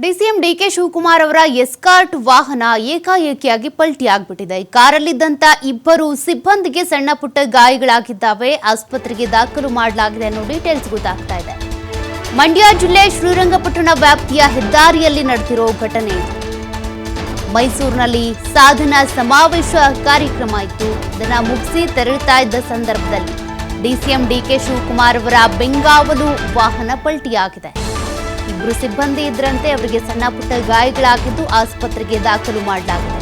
DCM DK Shivakumar ಅವರ escort ವಾಹನ ಏಕಾಏಕಿಯಾಗಿ ಪಲ್ಟಿ ಆಗ್ಬಿಟ್ಟಿದೆ. ಕಾರಲ್ಲಿದ್ದಂತ ಇಬ್ಬರು ಸಿಬ್ಬಂದಿಗೆ ಸಣ್ಣ ಪುಟ್ಟ ಗಾಯಗಳಾಗಿದ್ದಾವೆ. ಆಸ್ಪತ್ರೆಗೆ ದಾಖಲು ಮಾಡಲಾಗಿದೆ ಅನ್ನೋ ಡೀಟೇಲ್ಸ್ ಗೊತ್ತಾಗ್ತಾ ಇದೆ. ಮಂಡ್ಯ ಜಿಲ್ಲೆ ಶ್ರೀರಂಗಪಟ್ಟಣ ವ್ಯಾಪ್ತಿಯ ಹೆದ್ದಾರಿಯಲ್ಲಿ ನಡೆದಿರೋ ಘಟನೆ. ಮೈಸೂರಿನಲ್ಲಿ ಸಾಧನಾ ಸಮಾವೇಶ ಕಾರ್ಯಕ್ರಮ ಇತ್ತು. ಅದನ್ನ ಮುಗಿಸಿ ತೆರಳುತ್ತಾ ಇದ್ದ ಸಂದರ್ಭದಲ್ಲಿ ಡಿಸಿಎಂ ಡಿಕೆ ಶಿವಕುಮಾರ್ ಅವರ ಬೆಂಗಾವಲು ವಾಹನ ಪಲ್ಟಿಯಾಗಿದೆ. ಇಬ್ಬರು ಸಿಬ್ಬಂದಿ ಇದ್ರಂತೆ, ಅವರಿಗೆ ಸಣ್ಣ ಪುಟ್ಟ ಗಾಯಗಳಾಗಿದ್ದು ಆಸ್ಪತ್ರೆಗೆ ದಾಖಲು ಮಾಡಲಾಗಿದೆ.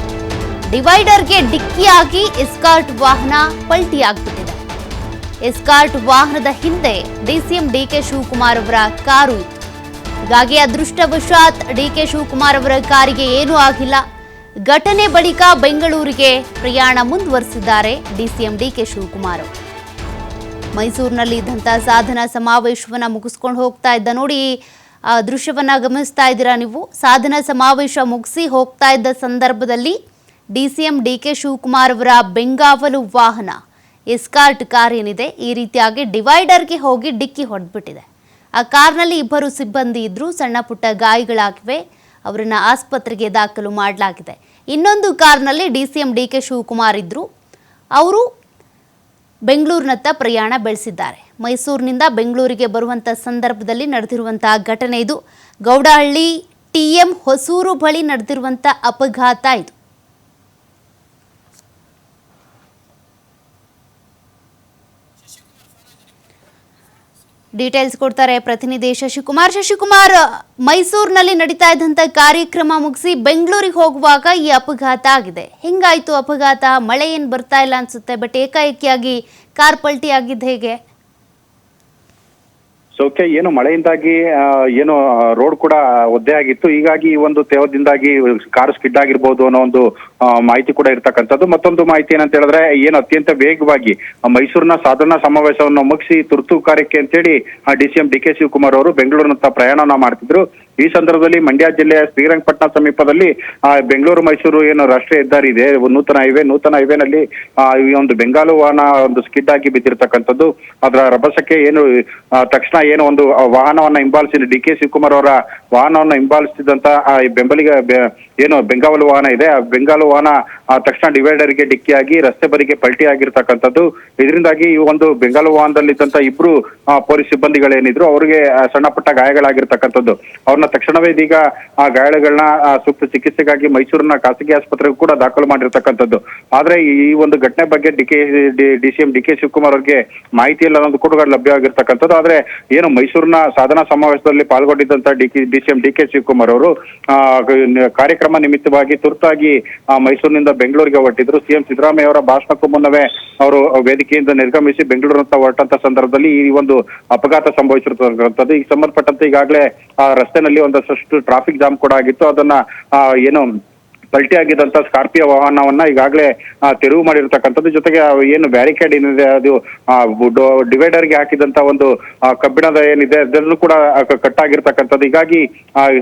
ಡಿವೈಡರ್ಗೆ ಡಿಕ್ಕಿಯಾಗಿ ಎಸ್ಕಾರ್ಟ್ ವಾಹನ ಪಲ್ಟಿಯಾಗ್ಬಿಟ್ಟಿದೆ. ಎಸ್ಕಾರ್ಟ್ ವಾಹನದ ಹಿಂದೆ ಡಿಸಿಎಂ ಡಿಕೆ ಶಿವಕುಮಾರ್ ಅವರ ಕಾರು ಇತ್ತು. ಹೀಗಾಗಿ ಅದೃಷ್ಟವಶಾತ್ ಡಿಕೆ ಶಿವಕುಮಾರ್ ಅವರ ಕಾರಿಗೆ ಏನೂ ಆಗಿಲ್ಲ. ಘಟನೆ ಬಳಿಕ ಬೆಂಗಳೂರಿಗೆ ಪ್ರಯಾಣ ಮುಂದುವರೆಸಿದ್ದಾರೆ ಡಿಸಿಎಂ ಡಿಕೆ ಶಿವಕುಮಾರ್ ಅವರು. ಮೈಸೂರಿನಲ್ಲಿ ಇದ್ದಂಥ ಸಾಧನಾ ಸಮಾವೇಶವನ್ನ ಮುಗಿಸ್ಕೊಂಡು ಹೋಗ್ತಾ ಇದ್ದ ನೋಡಿ, ದೃಶ್ಯವನ್ನ ಗಮನಿಸ್ತಾ ಇದ್ದೀರಾ ನೀವು. ಸಾಧನಾ ಸಮಾವೇಶ ಮುಗಿಸಿ ಹೋಗ್ತಾ ಇದ್ದ ಸಂದರ್ಭದಲ್ಲಿ ಡಿಸಿಎಂ ಡಿಕೆ ಶಿವಕುಮಾರ್ ಅವರ ಬೆಂಗಾವಲು ವಾಹನ ಎಸ್ಕಾರ್ಟ್ ಕಾರ್ ಏನಿದೆ ಈ ರೀತಿಯಾಗಿ ಡಿವೈಡರ್ಗೆ ಹೋಗಿ ಡಿಕ್ಕಿ ಹೊಡೆದ್ಬಿಟ್ಟಿದೆ. ಆ ಕಾರ್ನಲ್ಲಿ ಇಬ್ಬರು ಸಿಬ್ಬಂದಿ ಇದ್ರು, ಸಣ್ಣ ಪುಟ್ಟ ಗಾಯಗಳಾಗಿವೆ. ಅವರನ್ನ ಆಸ್ಪತ್ರೆಗೆ ದಾಖಲು ಮಾಡಲಾಗಿದೆ. ಇನ್ನೊಂದು ಕಾರ್ನಲ್ಲಿ ಡಿಸಿಎಂ ಡಿಕೆ ಶಿವಕುಮಾರ್ ಇದ್ರು, ಅವರು ಬೆಂಗಳೂರಿನತ್ತ ಪ್ರಯಾಣ ಬೆಳೆಸಿದ್ದಾರೆ. ಮೈಸೂರಿನಿಂದ ಬೆಂಗಳೂರಿಗೆ ಬರುವಂಥ ಸಂದರ್ಭದಲ್ಲಿ ನಡೆದಿರುವಂತಹ ಘಟನೆ ಇದು. ಗೌಡಹಳ್ಳಿ ಟಿಎಂ ಹೊಸೂರು ಬಳಿ ನಡೆದಿರುವಂಥ ಅಪಘಾತ ಇದು. ಡೀಟೇಲ್ಸ್ ಕೊಡ್ತಾರೆ ಪ್ರತಿನಿಧಿ ಶಶಿಕುಮಾರ್. ಮೈಸೂರಿನಲ್ಲಿ ನಡೀತಾ ಇದ್ದಂಥ ಕಾರ್ಯಕ್ರಮ ಮುಗಿಸಿ ಬೆಂಗಳೂರಿಗೆ ಹೋಗುವಾಗ ಈ ಅಪಘಾತ ಆಗಿದೆ. ಹೆಂಗಾಯ್ತು ಅಪಘಾತ? ಮಳೆ ಏನು ಬರ್ತಾ ಇಲ್ಲ ಅನ್ಸುತ್ತೆ, ಬಟ್ ಏಕಾಏಕಿಯಾಗಿ ಕಾರ್ ಪಲ್ಟಿ ಆಗಿದ್ದು ಹೇಗೆ? ಸೌಖ್ಯ, ಏನು ಮಳೆಯಿಂದಾಗಿ ಏನು ರೋಡ್ ಕೂಡ ಒದ್ದೆ ಆಗಿತ್ತು. ಹೀಗಾಗಿ ಈ ಒಂದು ತೇವದಿಂದಾಗಿ ಕಾರು ಸ್ಕಿಡ್ ಆಗಿರ್ಬೋದು ಅನ್ನೋ ಒಂದು ಮಾಹಿತಿ ಕೂಡ ಇರ್ತಕ್ಕಂಥದ್ದು. ಮತ್ತೊಂದು ಮಾಹಿತಿ ಏನಂತ ಹೇಳಿದ್ರೆ, ಏನು ಅತ್ಯಂತ ವೇಗವಾಗಿ ಮೈಸೂರಿನ ಸಾಧನಾ ಸಮಾವೇಶವನ್ನು ಮುಗಿಸಿ ತುರ್ತು ಕಾರ್ಯಕ್ಕೆ ಅಂತೇಳಿ ಡಿಸಿಎಂ ಡಿಕೆ ಶಿವಕುಮಾರ್ ಅವರು ಬೆಂಗಳೂರಿನತ್ತ ಪ್ರಯಾಣವನ್ನ ಮಾಡ್ತಿದ್ರು. ಈ ಸಂದರ್ಭದಲ್ಲಿ ಮಂಡ್ಯ ಜಿಲ್ಲೆಯ ಶ್ರೀರಂಗಪಟ್ಟಣ ಸಮೀಪದಲ್ಲಿ ಬೆಂಗಳೂರು ಮೈಸೂರು ಏನು ರಾಷ್ಟ್ರೀಯ ಹೆದ್ದಾರಿ ಇದೆ, ನೂತನ ಹೈವೇನಲ್ಲಿ ಈ ಒಂದು ಬೆಂಗಾಲು ವಾಹನ ಒಂದು ಸ್ಕಿಡ್ ಆಗಿ ಬಿದ್ದಿರ್ತಕ್ಕಂಥದ್ದು. ಅದರ ರಭಸಕ್ಕೆ ಏನು ತಕ್ಷಣ ಏನು ಒಂದು ವಾಹನವನ್ನ ಹಿಂಬಾಲಿಸಿ ಡಿಕೆ ಶಿವಕುಮಾರ್ ಅವರ ವಾಹನವನ್ನ ಹಿಂಬಾಲಿಸ್ತಿದ್ದಂತ ಬೆಂಬಲಿಗ ಏನು ಬೆಂಗಾವಲು ವಾಹನ ಇದೆ, ಆ ಬೆಂಗಾಲು ವಾಹನ ತಕ್ಷಣ ಡಿವೈಡರ್ಗೆ ಡಿಕ್ಕಿಯಾಗಿ ರಸ್ತೆ ಬರಿಗೆ ಪಲ್ಟಿ ಆಗಿರ್ತಕ್ಕಂಥದ್ದು. ಇದರಿಂದಾಗಿ ಈ ಒಂದು ಬೆಂಗಾಲು ವಾಹನದಲ್ಲಿದ್ದಂತ ಇಬ್ರು ಪೊಲೀಸ್ ಸಿಬ್ಬಂದಿಗಳೇನಿದ್ರು ಅವರಿಗೆ ಸಣ್ಣ ಪುಟ್ಟ ಗಾಯಗಳಾಗಿರ್ತಕ್ಕಂಥದ್ದು. ಅವ್ರನ್ನ ತಕ್ಷಣವೇ ಇದೀಗ ಆ ಗಾಯಗಳನ್ನ ಸೂಕ್ತ ಚಿಕಿತ್ಸೆಗಾಗಿ ಮೈಸೂರಿನ ಖಾಸಗಿ ಆಸ್ಪತ್ರೆಗೂ ಕೂಡ ದಾಖಲು ಮಾಡಿರ್ತಕ್ಕಂಥದ್ದು. ಆದ್ರೆ ಈ ಒಂದು ಘಟನೆ ಬಗ್ಗೆ ಡಿಸಿಎಂ ಡಿಕೆ ಶಿವಕುಮಾರ್ ಅವರಿಗೆ ಮಾಹಿತಿ ಇಲ್ಲ ಅನ್ನೋದು ಕೂಡ ಲಭ್ಯವಾಗಿರ್ತಕ್ಕಂಥದ್ದು. ಆದ್ರೆ ಏನು ಮೈಸೂರಿನ ಸಾಧನಾ ಸಮಾವೇಶದಲ್ಲಿ ಪಾಲ್ಗೊಂಡಿದ್ದಂತ ಡಿಸಿಎಂ ಡಿಕೆ ಶಿವಕುಮಾರ್ ಅವರು ಕಾರ್ಯಕ್ರಮ ನಿಮಿತ್ತವಾಗಿ ತುರ್ತಾಗಿ ಮೈಸೂರಿನಿಂದ ಬೆಂಗಳೂರಿಗೆ ಹೊರಟಿದ್ರು. ಸಿಎಂ ಸಿದ್ದರಾಮಯ್ಯ ಅವರ ಭಾಷಣಕ್ಕೂ ಮುನ್ನವೇ ಅವರು ವೇದಿಕೆಯಿಂದ ನಿರ್ಗಮಿಸಿ ಬೆಂಗಳೂರಿನತ್ತ ಹೊರಟಂತ ಸಂದರ್ಭದಲ್ಲಿ ಈ ಒಂದು ಅಪಘಾತ ಸಂಭವಿಸಿರ್ತಕ್ಕಂಥದ್ದು. ಈಗ ಸಂಬಂಧಪಟ್ಟಂತೆ ಈಗಾಗಲೇ ರಸ್ತೆನಲ್ಲಿ ಒಂದಷ್ಟು ಟ್ರಾಫಿಕ್ ಜಾಮ್ ಕೂಡ ಆಗಿತ್ತು. ಅದನ್ನ ಏನು ಪಲ್ಟಿ ಆಗಿದ್ದಂತ ಸ್ಕಾರ್ಪಿಯೋ ವಾಹನವನ್ನ ಈಗಾಗಲೇ ತೆರವು ಮಾಡಿರ್ತಕ್ಕಂಥದ್ದು. ಜೊತೆಗೆ ಏನು ಬ್ಯಾರಿಕೇಡ್ ಏನಿದೆ, ಅದು ಡಿವೈಡರ್ಗೆ ಹಾಕಿದಂತ ಒಂದು ಕಬ್ಬಿಣದ ಏನಿದೆ ಅದನ್ನು ಕೂಡ ಕಟ್ಟಾಗಿರ್ತಕ್ಕಂಥದ್ದು. ಹೀಗಾಗಿ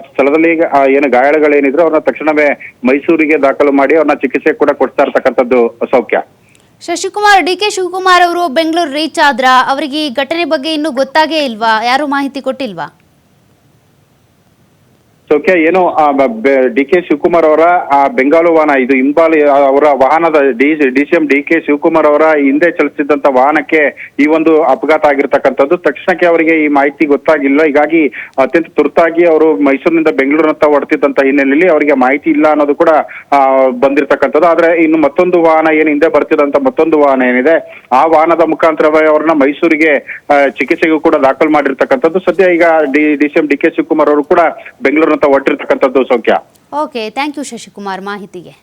ಸ್ಥಳದಲ್ಲಿ ಏನು ಗಾಯಾಳುಗಳೇನಿದ್ರು ಅವ್ರನ್ನ ತಕ್ಷಣವೇ ಮೈಸೂರಿಗೆ ದಾಖಲು ಮಾಡಿ ಅವ್ರನ್ನ ಚಿಕಿತ್ಸೆ ಕೂಡ ಕೊಡ್ತಾ ಇರ್ತಕ್ಕಂಥದ್ದು. ಸೌಖ್ಯ, ಶಶಿಕುಮಾರ್, ಡಿಕೆ ಶಿವಕುಮಾರ್ ಅವರು ಬೆಂಗಳೂರು ರೀಚ್ ಆದ್ರ, ಅವರಿಗೆ ಈ ಘಟನೆ ಬಗ್ಗೆ ಇನ್ನೂ ಗೊತ್ತಾಗೇ ಇಲ್ವಾ? ಯಾರು ಮಾಹಿತಿ ಕೊಟ್ಟಿಲ್ವಾ? ಸೌಖ್ಯ, ಏನು ಡಿಕೆ ಶಿವಕುಮಾರ್ ಅವರ ಬೆಂಗಾಲು ವಾಹನ ಇದು ಹಿಂಬಾಲಿ ಅವರ ವಾಹನದ ಡಿಸಿಎಂ ಡಿಕೆ ಶಿವಕುಮಾರ್ ಅವರ ಹಿಂದೆ ಚಲಿಸಿದಂತ ವಾಹನಕ್ಕೆ ಈ ಒಂದು ಅಪಘಾತ ಆಗಿರ್ತಕ್ಕಂಥದ್ದು. ತಕ್ಷಣಕ್ಕೆ ಅವರಿಗೆ ಈ ಮಾಹಿತಿ ಗೊತ್ತಾಗಿಲ್ಲ. ಹೀಗಾಗಿ ಅತ್ಯಂತ ತುರ್ತಾಗಿ ಅವರು ಮೈಸೂರಿನಿಂದ ಬೆಂಗಳೂರಿನತ್ತ ಹೊರಟಿದ್ದಂತ ಹಿನ್ನೆಲೆಯಲ್ಲಿ ಅವರಿಗೆ ಮಾಹಿತಿ ಇಲ್ಲ ಅನ್ನೋದು ಕೂಡ ಬಂದಿರತಕ್ಕಂಥದ್ದು. ಆದ್ರೆ ಇನ್ನು ಮತ್ತೊಂದು ವಾಹನ ಏನು ಹಿಂದೆ ಬರ್ತಿದಂತ ಮತ್ತೊಂದು ವಾಹನ ಏನಿದೆ, ಆ ವಾಹನದ ಮುಖಾಂತರವೇ ಅವ್ರನ್ನ ಮೈಸೂರಿಗೆ ಚಿಕಿತ್ಸೆಗೂ ಕೂಡ ದಾಖಲು ಮಾಡಿರ್ತಕ್ಕಂಥದ್ದು. ಸದ್ಯ ಈಗ ಡಿಸಿಎಂ ಡಿಕೆ ಶಿವಕುಮಾರ್ ಅವರು ಕೂಡ ಬೆಂಗಳೂರಿನ ಹೊರಟಿರ್ತಕ್ಕಂಥದ್ದು. ಸೌಖ್ಯ. ಓಕೆ, ಥ್ಯಾಂಕ್ ಯು ಶಶಿಕುಮಾರ್ ಮಾಹಿತಿಗೆ.